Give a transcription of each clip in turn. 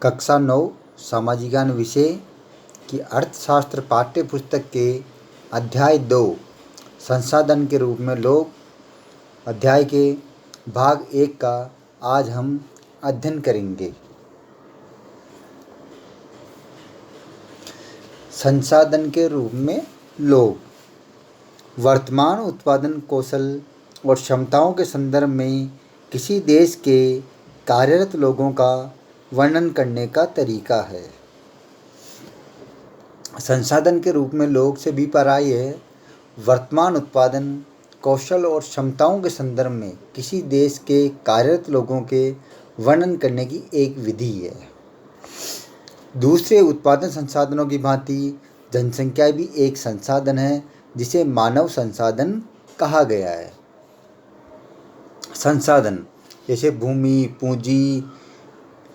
कक्षा 9 सामाजिक ज्ञान विषय की अर्थशास्त्र पाठ्य पुस्तक के अध्याय 2 संसाधन के रूप में लोग अध्याय के भाग 1 का आज हम अध्ययन करेंगे। संसाधन के रूप में लोग वर्तमान उत्पादन कौशल और क्षमताओं के संदर्भ में किसी देश के कार्यरत लोगों का वर्णन करने का तरीका है। संसाधन के रूप में लोग से अभिप्राय है वर्तमान उत्पादन कौशल और क्षमताओं के संदर्भ में किसी देश के कार्यरत लोगों के वर्णन करने की एक विधि है। दूसरे उत्पादन संसाधनों की भांति जनसंख्या भी एक संसाधन है जिसे मानव संसाधन कहा गया है। संसाधन जैसे भूमि, पूंजी,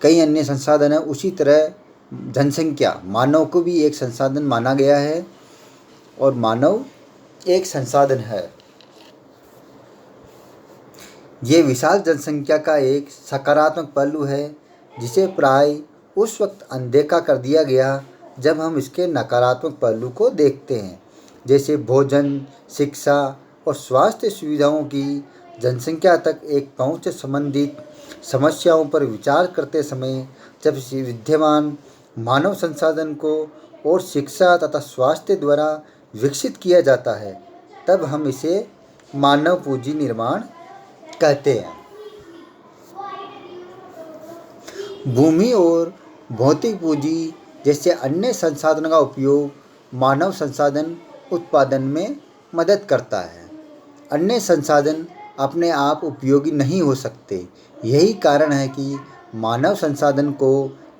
कई अन्य संसाधन है, उसी तरह जनसंख्या मानव को भी एक संसाधन माना गया है और मानव एक संसाधन है। ये विशाल जनसंख्या का एक सकारात्मक पहलू है जिसे प्राय उस वक्त अनदेखा कर दिया गया जब हम इसके नकारात्मक पहलू को देखते हैं, जैसे भोजन, शिक्षा और स्वास्थ्य सुविधाओं की जनसंख्या तक एक पहुंच से संबंधित समस्याओं पर विचार करते समय जब विद्यमान मानव संसाधन को और शिक्षा तथा स्वास्थ्य द्वारा विकसित किया जाता है तब हम इसे मानव पूंजी निर्माण कहते हैं। भूमि और भौतिक पूंजी जैसे अन्य संसाधनों का उपयोग मानव संसाधन उत्पादन में मदद करता है। अन्य संसाधन अपने आप उपयोगी नहीं हो सकते। यही कारण है कि मानव संसाधन को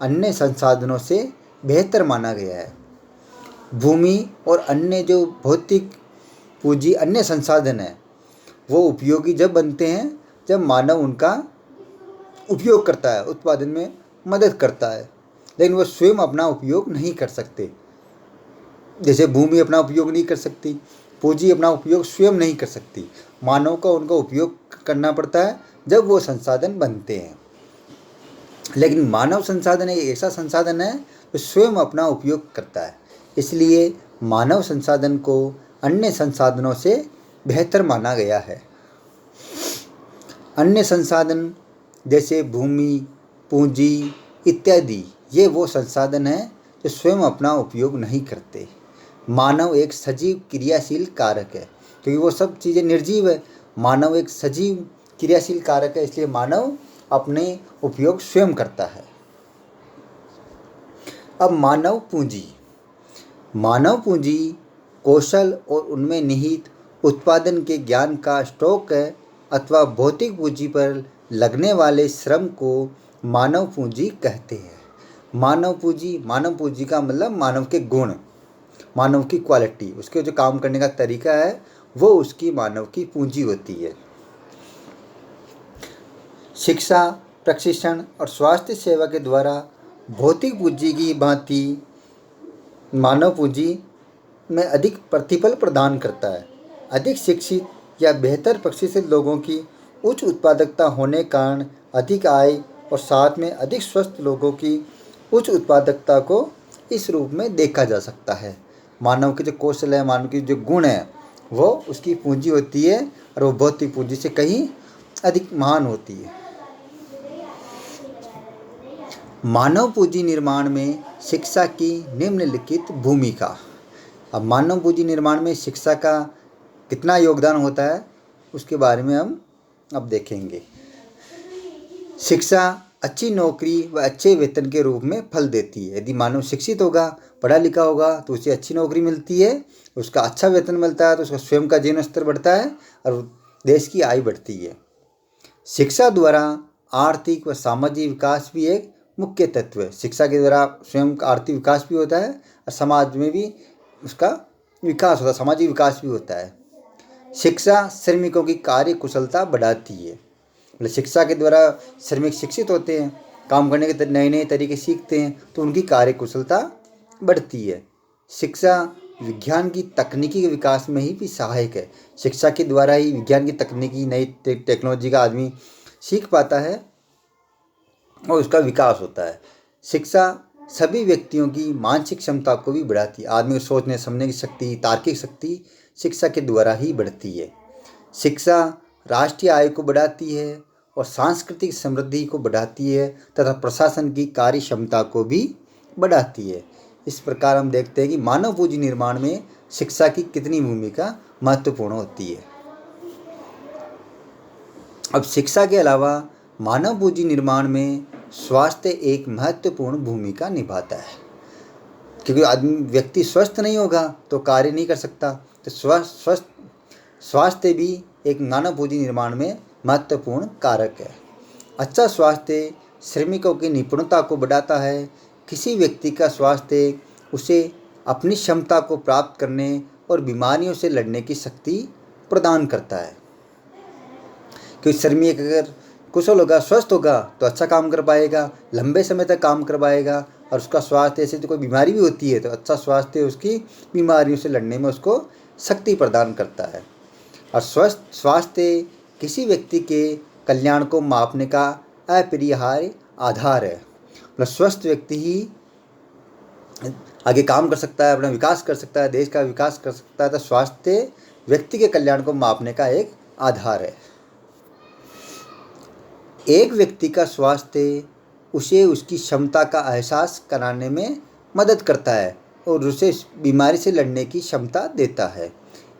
अन्य संसाधनों से बेहतर माना गया है। भूमि और अन्य जो भौतिक पूंजी अन्य संसाधन है वो उपयोगी जब बनते हैं जब मानव उनका उपयोग करता है, उत्पादन में मदद करता है, लेकिन वो स्वयं अपना उपयोग नहीं कर सकते। जैसे भूमि अपना उपयोग नहीं कर सकती, पूंजी अपना उपयोग स्वयं नहीं कर सकती, मानव को उनका उपयोग करना पड़ता है जब वो संसाधन बनते हैं। लेकिन मानव संसाधन एक ऐसा संसाधन है जो स्वयं अपना उपयोग करता है, इसलिए मानव संसाधन को अन्य संसाधनों से बेहतर माना गया है। अन्य संसाधन जैसे भूमि, पूंजी इत्यादि ये वो संसाधन हैं जो स्वयं अपना उपयोग नहीं करते। मानव एक सजीव क्रियाशील कारक है, क्योंकि वो सब चीज़ें निर्जीव है। मानव एक सजीव क्रियाशील कारक है, इसलिए मानव अपने उपयोग स्वयं करता है। अब मानव पूंजी कौशल और उनमें निहित उत्पादन के ज्ञान का स्टॉक है अथवा भौतिक पूंजी पर लगने वाले श्रम को मानव पूंजी कहते हैं। मानव पूंजी का मतलब मानव के गुण, मानव की क्वालिटी, उसके जो काम करने का तरीका है वो उसकी मानव की पूंजी होती है। शिक्षा, प्रशिक्षण और स्वास्थ्य सेवा के द्वारा भौतिक पूंजी की भांति मानव पूंजी में अधिक प्रतिफल प्रदान करता है। अधिक शिक्षित या बेहतर प्रशिक्षित लोगों की उच्च उत्पादकता होने के कारण अधिक आय और साथ में अधिक स्वस्थ लोगों की उच्च उत्पादकता को इस रूप में देखा जा सकता है। मानव के जो कौशल है, मानव की जो गुण है वो उसकी पूंजी होती है और वो भौतिक पूंजी से कहीं अधिक महान होती है। मानव पूंजी निर्माण में शिक्षा की निम्नलिखित भूमिका। अब मानव पूंजी निर्माण में शिक्षा का कितना योगदान होता है उसके बारे में हम अब देखेंगे। शिक्षा अच्छी नौकरी व अच्छे वेतन के रूप में फल देती है। यदि मानव शिक्षित होगा, पढ़ा लिखा होगा तो उसे अच्छी नौकरी मिलती है, उसका अच्छा वेतन मिलता है तो उसका स्वयं का जीवन स्तर बढ़ता है और देश की आय बढ़ती है। शिक्षा द्वारा आर्थिक व सामाजिक विकास भी एक मुख्य तत्व है। शिक्षा के द्वारा स्वयं का आर्थिक विकास भी होता है और समाज में भी उसका विकास होता है, सामाजिक विकास भी होता है। शिक्षा श्रमिकों की कार्य कुशलता बढ़ाती है। मतलब शिक्षा के द्वारा श्रमिक शिक्षित होते हैं, काम करने के नए नए तरीके सीखते हैं तो उनकी कार्य कुशलता बढ़ती है। शिक्षा विज्ञान की तकनीकी के विकास में ही भी सहायक है। शिक्षा के द्वारा ही विज्ञान की तकनीकी नई टेक्नोलॉजी का आदमी सीख पाता है और उसका विकास होता है। शिक्षा सभी व्यक्तियों की मानसिक क्षमता को भी बढ़ाती है। आदमी को सोचने समझने की शक्ति, तार्किक शक्ति शिक्षा के द्वारा ही बढ़ती है। शिक्षा राष्ट्रीय आय को बढ़ाती है और सांस्कृतिक समृद्धि को बढ़ाती है तथा प्रशासन की कार्य क्षमता को भी बढ़ाती है। इस प्रकार हम देखते हैं कि मानव पूंजी निर्माण में शिक्षा की कितनी भूमिका महत्वपूर्ण होती है। अब शिक्षा के अलावा मानव पूंजी निर्माण में स्वास्थ्य एक महत्वपूर्ण भूमिका निभाता है, क्योंकि आदमी व्यक्ति स्वस्थ नहीं होगा तो कार्य नहीं कर सकता। तो स्वास्थ्य भी एक मानव पूंजी निर्माण में महत्वपूर्ण कारक है। अच्छा स्वास्थ्य श्रमिकों की निपुणता को बढ़ाता है। किसी व्यक्ति का स्वास्थ्य उसे अपनी क्षमता को प्राप्त करने और बीमारियों से लड़ने की शक्ति प्रदान करता है। क्योंकि श्रमिक अगर कुशल होगा, स्वस्थ होगा तो अच्छा काम कर पाएगा, लंबे समय तक काम कर पाएगा। और उसका स्वास्थ्य, ऐसे तो कोई बीमारी भी होती है तो अच्छा स्वास्थ्य उसकी बीमारियों से लड़ने में उसको शक्ति प्रदान करता है। और स्वस्थ स्वास्थ्य किसी व्यक्ति के कल्याण को मापने का अपरिहार्य आधार है। मतलब स्वस्थ व्यक्ति ही आगे काम कर सकता है, अपना विकास कर सकता है, देश का विकास कर सकता है। तो स्वास्थ्य व्यक्ति के कल्याण को मापने का एक आधार है। एक व्यक्ति का स्वास्थ्य उसे उसकी क्षमता का एहसास कराने में मदद करता है और उसे बीमारी से लड़ने की क्षमता देता है।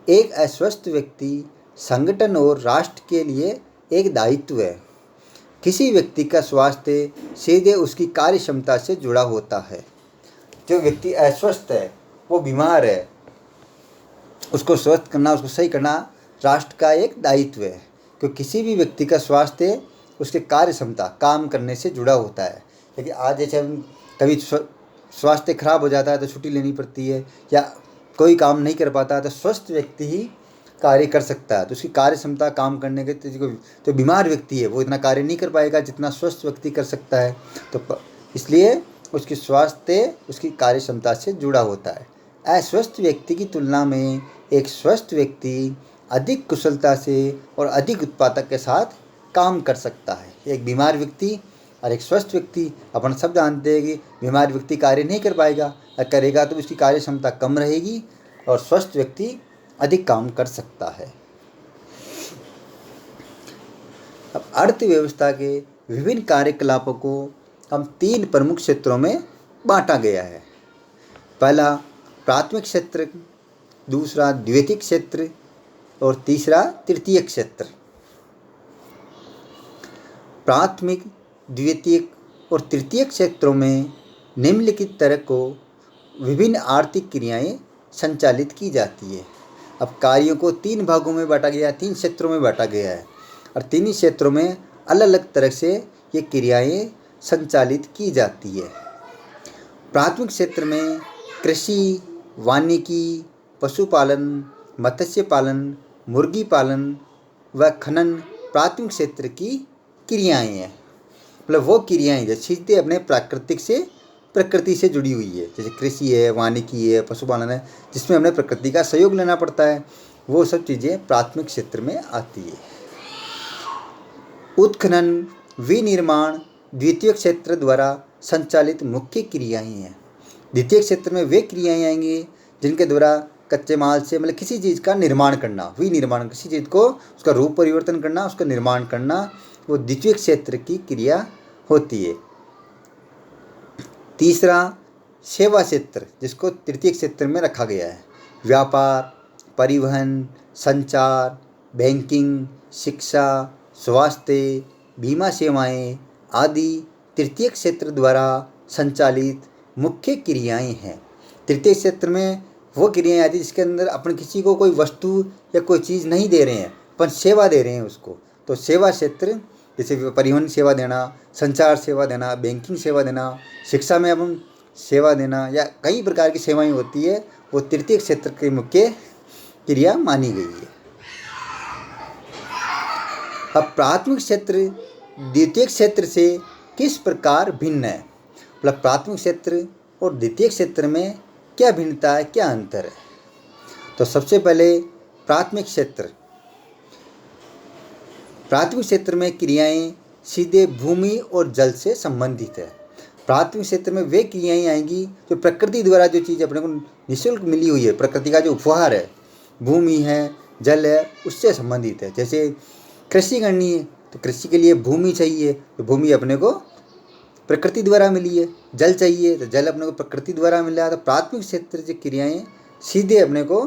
एक अस्वस्थ व्यक्ति संगठन और राष्ट्र के लिए एक दायित्व है। किसी व्यक्ति का स्वास्थ्य सीधे उसकी कार्य क्षमता से जुड़ा होता है। जो व्यक्ति अस्वस्थ है, वो बीमार है, उसको स्वस्थ करना, उसको सही करना राष्ट्र का एक दायित्व है। क्योंकि किसी भी व्यक्ति का स्वास्थ्य उसके कार्य क्षमता, काम करने से जुड़ा होता है। लेकिन आज जैसे हम कभी स्वास्थ्य खराब हो जाता है तो छुट्टी लेनी पड़ती है या कोई काम नहीं कर पाता है, तो स्वस्थ व्यक्ति ही कार्य कर सकता है। तो उसकी कार्य क्षमता, काम करने के तो बीमार व्यक्ति है वो इतना कार्य नहीं कर पाएगा जितना स्वस्थ व्यक्ति कर सकता है। तो इसलिए उसकी स्वास्थ्य उसकी कार्य क्षमता से जुड़ा होता है। अस्वस्थ व्यक्ति की तुलना में एक स्वस्थ व्यक्ति अधिक कुशलता से और अधिक उत्पादक के साथ काम कर सकता है। एक बीमार व्यक्ति और एक स्वस्थ व्यक्ति, अपन सब जानते हैं कि बीमार व्यक्ति कार्य नहीं कर पाएगा, और करेगा तो उसकी कार्य क्षमता कम रहेगी और स्वस्थ व्यक्ति अधिक काम कर सकता है। अब अर्थव्यवस्था के विभिन्न कार्यकलापों को हम 3 प्रमुख क्षेत्रों में बांटा गया है। पहला प्राथमिक क्षेत्र, दूसरा द्वितीयक क्षेत्र और तीसरा तृतीयक क्षेत्र। प्राथमिक, द्वितीयक और तृतीयक क्षेत्रों में निम्नलिखित तरह को विभिन्न आर्थिक क्रियाएं संचालित की जाती है। अब कार्यों को 3 भागों में बांटा गया, 3 क्षेत्रों में बांटा गया है और 3 ही क्षेत्रों में अलग अलग तरह से ये क्रियाएं संचालित की जाती है। प्राथमिक क्षेत्र में कृषि, वानिकी, पशुपालन, मत्स्य पालन, मुर्गी पालन व खनन प्राथमिक क्षेत्र की क्रियाएं हैं। मतलब वो क्रियाएं जो सीधे अपने प्रकृति से जुड़ी हुई है, जैसे कृषि है, वानिकी है, पशुपालन है, जिसमें हमें प्रकृति का सहयोग लेना पड़ता है, वो सब चीज़ें प्राथमिक क्षेत्र में आती है। उत्खनन, विनिर्माण द्वितीय क्षेत्र द्वारा संचालित मुख्य क्रियाएं हैं। द्वितीय क्षेत्र में वे क्रियाएं आएंगी जिनके द्वारा कच्चे माल से मतलब किसी चीज़ का निर्माण करना, विनिर्माण, किसी चीज़ को उसका रूप परिवर्तन करना, उसका निर्माण करना, वो द्वितीय क्षेत्र की क्रिया होती है। तीसरा सेवा क्षेत्र, जिसको तृतीय क्षेत्र में रखा गया है। व्यापार, परिवहन, संचार, बैंकिंग, शिक्षा, स्वास्थ्य, बीमा सेवाएं आदि तृतीय क्षेत्र द्वारा संचालित मुख्य क्रियाएं हैं। तृतीय क्षेत्र में वो क्रियाएं आती हैं जिसके अंदर अपन किसी को कोई वस्तु या कोई चीज़ नहीं दे रहे हैं, अपन सेवा दे रहे हैं उसको। तो सेवा क्षेत्र, जैसे परिवहन सेवा देना, संचार सेवा देना, बैंकिंग सेवा देना, शिक्षा में अपन सेवा देना, या कई प्रकार की सेवाएं होती है, वो तृतीय क्षेत्र की मुख्य क्रिया मानी गई है। अब प्राथमिक क्षेत्र द्वितीय क्षेत्र से किस प्रकार भिन्न है, मतलब प्राथमिक क्षेत्र और द्वितीय क्षेत्र में क्या भिन्नता है, क्या अंतर है। तो सबसे पहले प्राथमिक क्षेत्र। प्राथमिक क्षेत्र में क्रियाएं सीधे भूमि और जल से संबंधित है। प्राथमिक क्षेत्र में वे क्रियाएं आएंगी जो प्रकृति द्वारा जो चीज़ अपने को निःशुल्क मिली हुई है, प्रकृति का जो उपहार है, भूमि है, जल है, उससे संबंधित है। जैसे कृषि करनी है तो कृषि के लिए भूमि चाहिए, तो भूमि अपने को प्रकृति द्वारा मिली है। जल चाहिए तो जल अपने को प्रकृति द्वारा मिला है। तो प्राथमिक क्षेत्र की क्रियाएं सीधे अपने को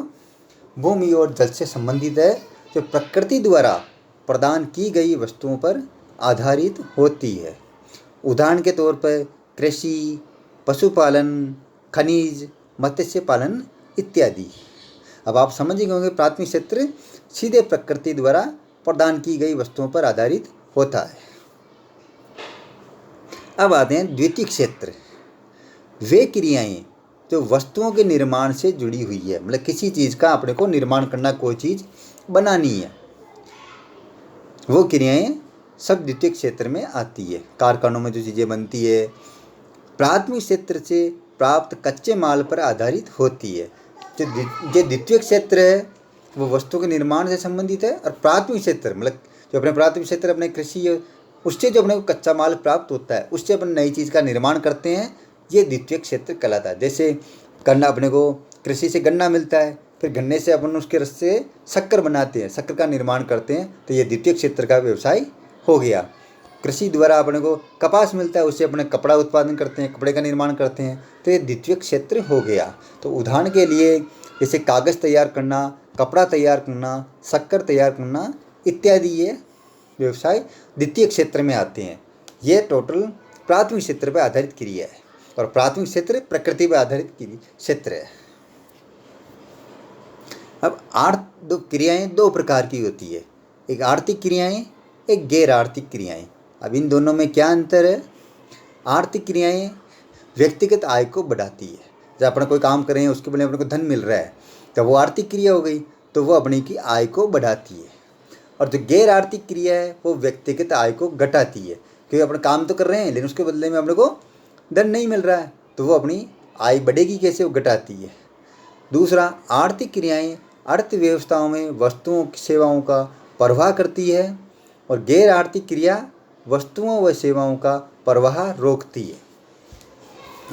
भूमि और जल से संबंधित है, जो प्रकृति द्वारा प्रदान की गई वस्तुओं पर आधारित होती है। उदाहरण के तौर पर कृषि, पशुपालन, खनिज, मत्स्य पालन इत्यादि। अब आप समझ गए होंगे प्राथमिक क्षेत्र सीधे प्रकृति द्वारा प्रदान की गई वस्तुओं पर आधारित होता है। अब आते हैं द्वितीयक क्षेत्र। वे क्रियाएं जो वस्तुओं के निर्माण से जुड़ी हुई है, मतलब किसी चीज़ का अपने को निर्माण करना, कोई चीज़ बनानी है, वो क्रियाएं सब द्वितीयक क्षेत्र में आती है। कारखानों में जो चीज़ें बनती है प्राथमिक क्षेत्र से प्राप्त कच्चे माल पर आधारित होती है। जो द्वितीयक क्षेत्र है वो वस्तु के निर्माण से संबंधित है, और प्राथमिक क्षेत्र मतलब जो अपने प्राथमिक क्षेत्र अपने कृषि है, उससे जो अपने को कच्चा माल प्राप्त होता है, उससे अपन नई चीज़ का निर्माण करते हैं, ये द्वितीयक क्षेत्र कहलाता है। जैसे गन्ना, अपने को कृषि से गन्ना मिलता है, फिर गन्ने से अपन उसके रस से शक्कर बनाते हैं, शक्कर का निर्माण करते हैं, तो ये द्वितीयक क्षेत्र का व्यवसाय हो गया। कृषि द्वारा अपने को कपास मिलता है, उससे अपने कपड़ा उत्पादन करते हैं, कपड़े का निर्माण करते हैं, तो ये द्वितीयक क्षेत्र हो गया। तो उदाहरण के लिए जैसे कागज़ तैयार करना, कपड़ा तैयार करना, शक्कर तैयार करना इत्यादि ये व्यवसाय द्वितीयक क्षेत्र में आते हैं। ये टोटल प्राथमिक क्षेत्र पर आधारित क्रिया है, और प्राथमिक क्षेत्र प्रकृति पर आधारित क्षेत्र है। अब दो क्रियाएं दो प्रकार की होती है, एक आर्थिक क्रियाएं, एक गैर आर्थिक क्रियाएं। अब इन दोनों में क्या अंतर है? आर्थिक क्रियाएं व्यक्तिगत आय को बढ़ाती है। जब अपन कोई काम कर रहे हैं उसके बदले अपने को धन मिल रहा है, तो वो आर्थिक क्रिया हो गई, तो वो अपने की आय को बढ़ाती है। और जो गैर आर्थिक क्रिया है वो व्यक्तिगत आय को घटाती है, क्योंकि अपने काम तो कर रहे हैं लेकिन उसके बदले में अपने को धन नहीं मिल रहा है, तो वो अपनी आय बढ़ेगी कैसे? वो घटाती है। दूसरा, आर्थिक क्रियाएं अर्थव्यवस्थाओं में वस्तुओं सेवाओं का प्रवाह करती है, और गैर आर्थिक क्रिया वस्तुओं व सेवाओं का प्रवाह रोकती है।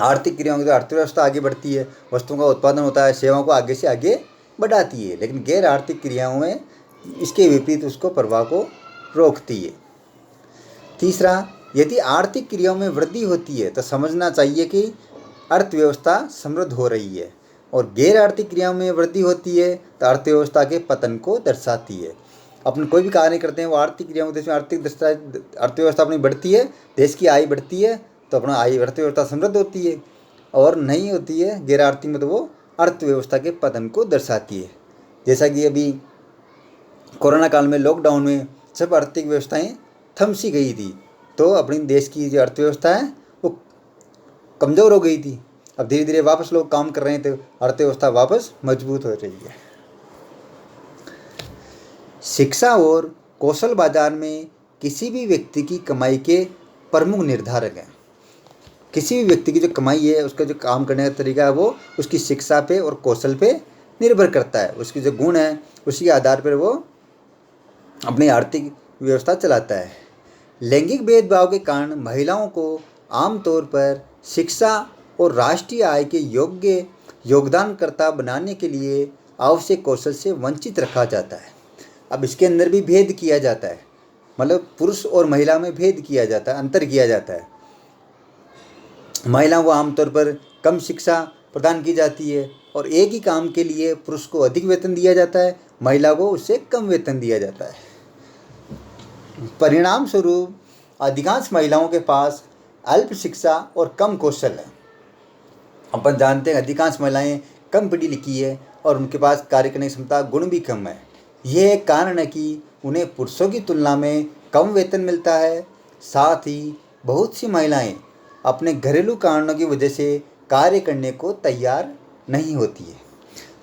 आर्थिक क्रियाओं से अर्थव्यवस्था आगे बढ़ती है, वस्तुओं का उत्पादन होता है, सेवाओं को आगे से आगे बढ़ाती है, लेकिन गैर आर्थिक क्रियाओं में इसके विपरीत उसको प्रवाह को रोकती है। तीसरा, यदि आर्थिक क्रियाओं में वृद्धि होती है तो समझना चाहिए कि अर्थव्यवस्था समृद्ध हो रही है, और गैर आर्थिक क्रियाओं में वृद्धि होती है तो अर्थव्यवस्था के पतन को दर्शाती है। अपन कोई भी कार्य करते हैं वो आर्थिक क्रियाओं के अर्थव्यवस्था अपनी बढ़ती है, देश की आय बढ़ती है, तो अपना आय अर्थव्यवस्था समृद्ध होती है, और नहीं होती है गैर आर्थिक में तो वो अर्थव्यवस्था के पतन को दर्शाती है। जैसा कि अभी कोरोना काल में लॉकडाउन में सब आर्थिक व्यवस्थाएं थम सी गई थी, तो अपनी देश की जो अर्थव्यवस्था है वो कमज़ोर हो गई थी। अब धीरे धीरे वापस लोग काम कर रहे हैं, तो अर्थव्यवस्था वापस मजबूत हो रही है। शिक्षा और कौशल बाजार में किसी भी व्यक्ति की कमाई के प्रमुख निर्धारक हैं। किसी भी व्यक्ति की जो कमाई है, उसका जो काम करने का तरीका है, वो उसकी शिक्षा पे और कौशल पे निर्भर करता है। उसकी जो गुण है उसी के आधार पर वो अपनी आर्थिक व्यवस्था चलाता है। लैंगिक भेदभाव के कारण महिलाओं को आमतौर पर शिक्षा और राष्ट्रीय आय के योग्य योगदानकर्ता बनाने के लिए आवश्यक कौशल से वंचित रखा जाता है। अब इसके अंदर भी भेद किया जाता है, मतलब पुरुष और महिला में भेद किया जाता है, अंतर किया जाता है। महिलाओं को आमतौर पर कम शिक्षा प्रदान की जाती है, और एक ही काम के लिए पुरुष को अधिक वेतन दिया जाता है, महिला को उससे कम वेतन दिया जाता है। परिणाम स्वरूप अधिकांश महिलाओं के पास अल्प शिक्षा और कम कौशल है। अपन जानते हैं अधिकांश महिलाएं कम पढ़ी लिखी है और उनके पास कार्य करने की क्षमता, गुण भी कम है। यह एक कारण है कि उन्हें पुरुषों की तुलना में कम वेतन मिलता है। साथ ही बहुत सी महिलाएं अपने घरेलू कारणों की वजह से कार्य करने को तैयार नहीं होती है।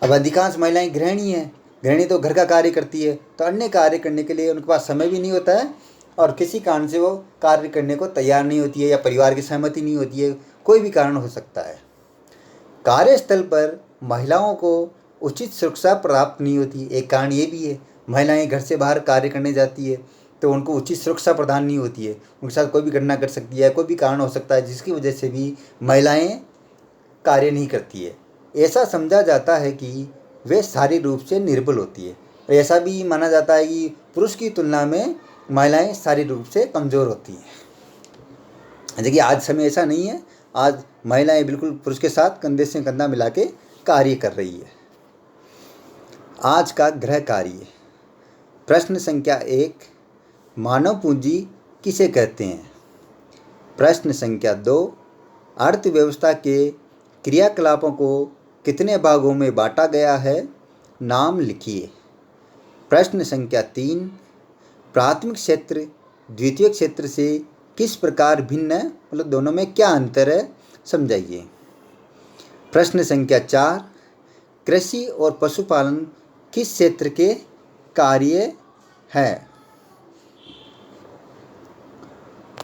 अब अधिकांश महिलाएं गृहिणी हैं, गृहिणी तो घर का कार्य करती है, तो अन्य कार्य करने के लिए उनके पास समय भी नहीं होता है, और किसी कारण से वो कार्य करने को तैयार नहीं होती है, या परिवार की सहमति नहीं होती है, कोई भी कारण हो सकता है। कार्यस्थल पर महिलाओं को उचित सुरक्षा प्राप्त नहीं होती। एक कारण ये भी है, महिलाएं घर से बाहर कार्य करने जाती है, तो उनको उचित सुरक्षा प्रदान नहीं होती है, उनके साथ कोई भी घटना घट सकती है, कोई भी कारण हो सकता है जिसकी वजह से भी महिलाएं कार्य नहीं करती है। ऐसा समझा जाता है कि वे शारीरिक रूप से निर्बल होती है, और ऐसा भी माना जाता है कि पुरुष की तुलना में महिलाएं शारीरिक रूप से कमज़ोर होती हैं। देखिए आज समय ऐसा नहीं है, आज महिलाएं बिल्कुल पुरुष के साथ कंधे से कंधा मिला के कार्य कर रही है। आज का गृह कार्य। प्रश्न संख्या 1, मानव पूंजी किसे कहते हैं? प्रश्न संख्या 2, अर्थव्यवस्था के क्रियाकलापों को कितने भागों में बांटा गया है? नाम लिखिए। प्रश्न संख्या 3, प्राथमिक क्षेत्र द्वितीय क्षेत्र से किस प्रकार भिन्न है, मतलब दोनों में क्या अंतर है, समझाइए। प्रश्न संख्या 4, कृषि और पशुपालन किस क्षेत्र के कार्य है?